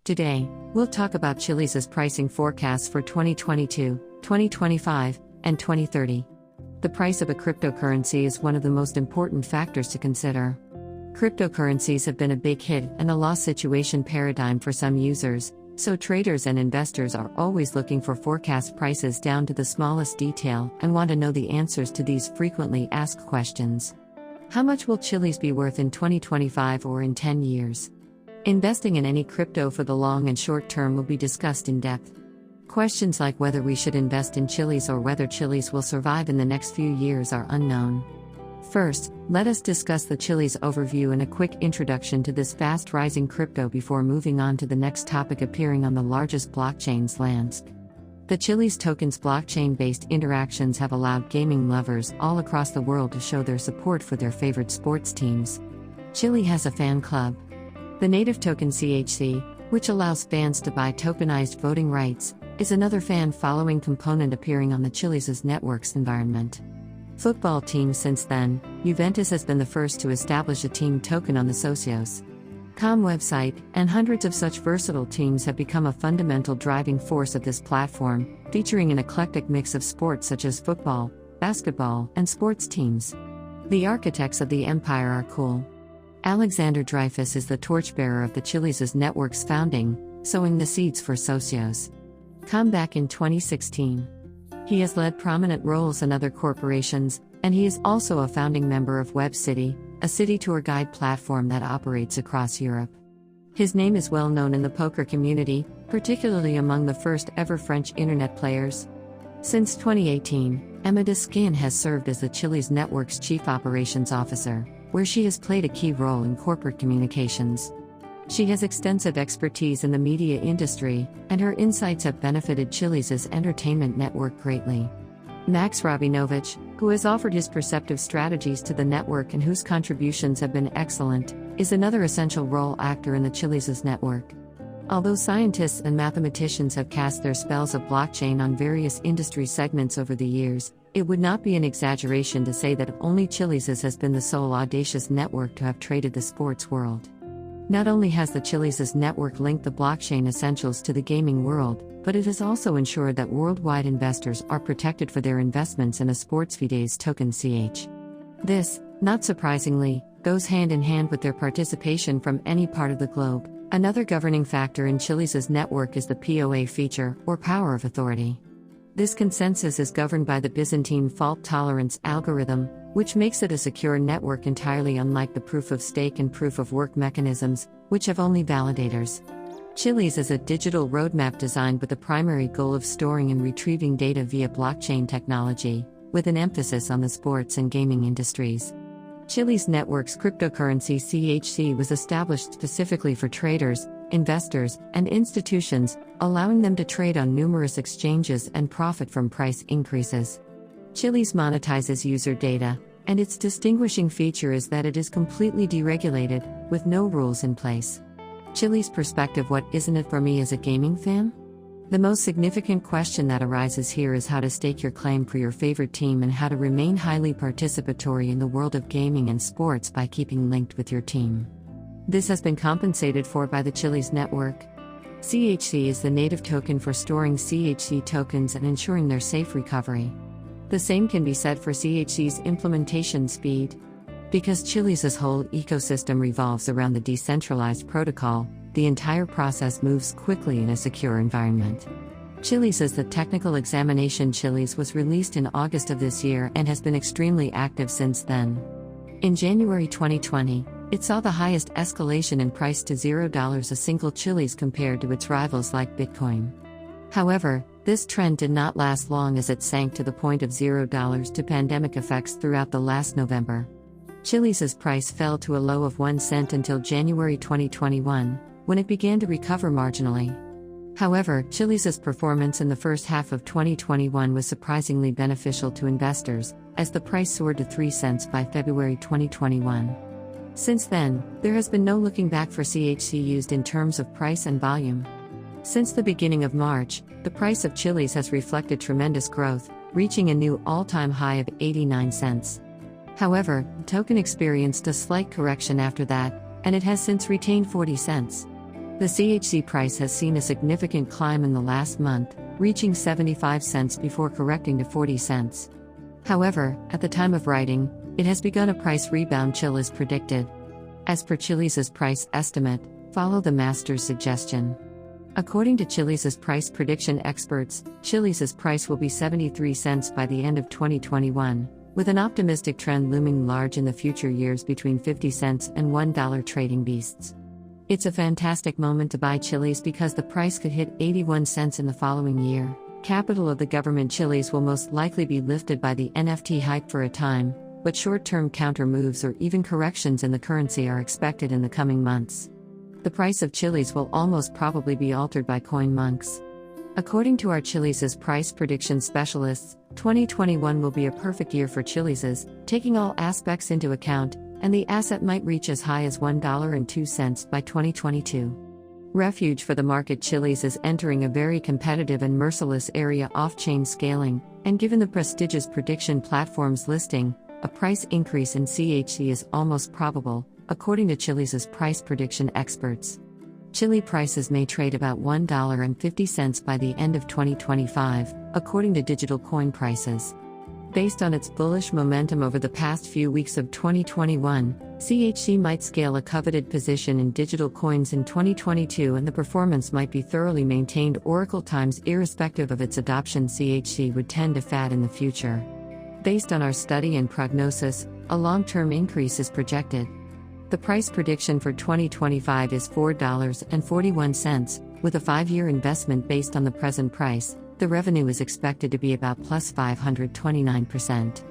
Today, we'll talk about Chiliz's pricing forecasts for 2022, 2025, and 2030. The price of a cryptocurrency is one of the most important factors to consider. Cryptocurrencies have been a big hit and a loss situation paradigm for some users, so traders and investors are always looking for forecast prices down to the smallest detail and want to know the answers to these frequently asked questions. How much will Chiliz be worth in 2025 or in 10 years? Investing in any crypto for the long and short term will be discussed in depth. Questions like whether we should invest in Chiliz or whether Chiliz will survive in the next few years are unknown. First, let us discuss the Chiliz overview and a quick introduction to this fast-rising crypto before moving on to the next topic appearing on the largest blockchain's lands. The Chiliz token's blockchain-based interactions have allowed gaming lovers all across the world to show their support for their favorite sports teams. Chiliz has a fan club. The native token CHZ, which allows fans to buy tokenized voting rights, is another fan-following component appearing on the Chiliz's network's environment. Football teams since then, Juventus has been the first to establish a team token on the Socios.com website, and hundreds of such versatile teams have become a fundamental driving force of this platform, featuring an eclectic mix of sports such as football, basketball, and sports teams. The architects of the empire are cool. Alexander Dreyfus is the torchbearer of the Chiliz's network's founding, sowing the seeds for Socios.com back in 2016. He has led prominent roles in other corporations, and he is also a founding member of Web City, a city tour guide platform that operates across Europe. His name is well known in the poker community, particularly among the first ever French internet players. Since 2018, Emma Deskin has served as the Chiliz network's chief operations officer, where she has played a key role in corporate communications. She has extensive expertise in the media industry, and her insights have benefited Chiliz's entertainment network greatly. Max Rabinovich, who has offered his perceptive strategies to the network and whose contributions have been excellent, is another essential role actor in the Chiliz's network. Although scientists and mathematicians have cast their spells of blockchain on various industry segments over the years, it would not be an exaggeration to say that only Chiliz's has been the sole audacious network to have traded the sports world. Not only has the Chiliz's network linked the blockchain essentials to the gaming world, but it has also ensured that worldwide investors are protected for their investments in a sportsfides token CH. This, not surprisingly, goes hand in hand with their participation from any part of the globe. Another governing factor in Chiliz's network is the POA feature, or power of authority. This consensus is governed by the Byzantine fault tolerance algorithm, which makes it a secure network entirely unlike the proof-of-stake and proof-of-work mechanisms, which have only validators. Chiliz is a digital roadmap designed with the primary goal of storing and retrieving data via blockchain technology, with an emphasis on the sports and gaming industries. Chiliz network's cryptocurrency CHZ was established specifically for traders, investors, and institutions, allowing them to trade on numerous exchanges and profit from price increases. Chiliz monetizes user data, and its distinguishing feature is that it is completely deregulated, with no rules in place. Chiliz perspective: what isn't it for me as a gaming fan? The most significant question that arises here is how to stake your claim for your favorite team and how to remain highly participatory in the world of gaming and sports by keeping linked with your team. This has been compensated for by the Chiliz network. CHZ is the native token for storing CHZ tokens and ensuring their safe recovery. The same can be said for CHZ's implementation speed. Because Chiliz's whole ecosystem revolves around the decentralized protocol, the entire process moves quickly in a secure environment. Chiliz's The Technical Examination Chiliz was released in August of this year and has been extremely active since then. In January 2020, it saw the highest escalation in price to $0 a single Chiliz compared to its rivals like Bitcoin. However, this trend did not last long as it sank to the point of $0 to pandemic effects throughout the last November. Chiliz's price fell to a low of 1 cent until January 2021, when it began to recover marginally. However, Chiliz's performance in the first half of 2021 was surprisingly beneficial to investors, as the price soared to 3 cents by February 2021. Since then, there has been no looking back for CHZ used in terms of price and volume. Since the beginning of March, the price of Chiliz has reflected tremendous growth, reaching a new all-time high of 89 cents. However, the token experienced a slight correction after that, and it has since retained 40 cents. The CHZ price has seen a significant climb in the last month, reaching 75 cents before correcting to 40 cents. However, at the time of writing, it has begun a price rebound. Chiliz predicted. As per Chiliz's price estimate, follow the master's suggestion. According to Chiliz's price prediction experts, Chiliz's price will be 73 cents by the end of 2021, with an optimistic trend looming large in the future years between 50 cents and $1 trading beasts. It's a fantastic moment to buy Chiliz because the price could hit 81 cents in the following year. Capital of the government. Chiliz will most likely be lifted by the NFT hype for a time, but short-term counter moves or even corrections in the currency are expected in the coming months. The price of Chiliz will almost probably be altered by coin monks. According to our Chiliz's price prediction specialists, 2021 will be a perfect year for Chiliz's, taking all aspects into account, and the asset might reach as high as $1.02 by 2022. Refuge for the market. Chiliz is entering a very competitive and merciless area off-chain scaling, and given the prestigious prediction platform's listing, a price increase in CHZ is almost probable, according to Chiliz's price prediction experts. Chiliz prices may trade about $1.50 by the end of 2025, according to digital coin prices. Based on its bullish momentum over the past few weeks of 2021, CHZ might scale a coveted position in digital coins in 2022, and the performance might be thoroughly maintained Oracle times. Irrespective of its adoption, CHZ would tend to fade in the future. Based on our study and prognosis, a long-term increase is projected. The price prediction for 2025 is $4.41, with a 5-year investment based on the present price. The revenue is expected to be about plus 529%.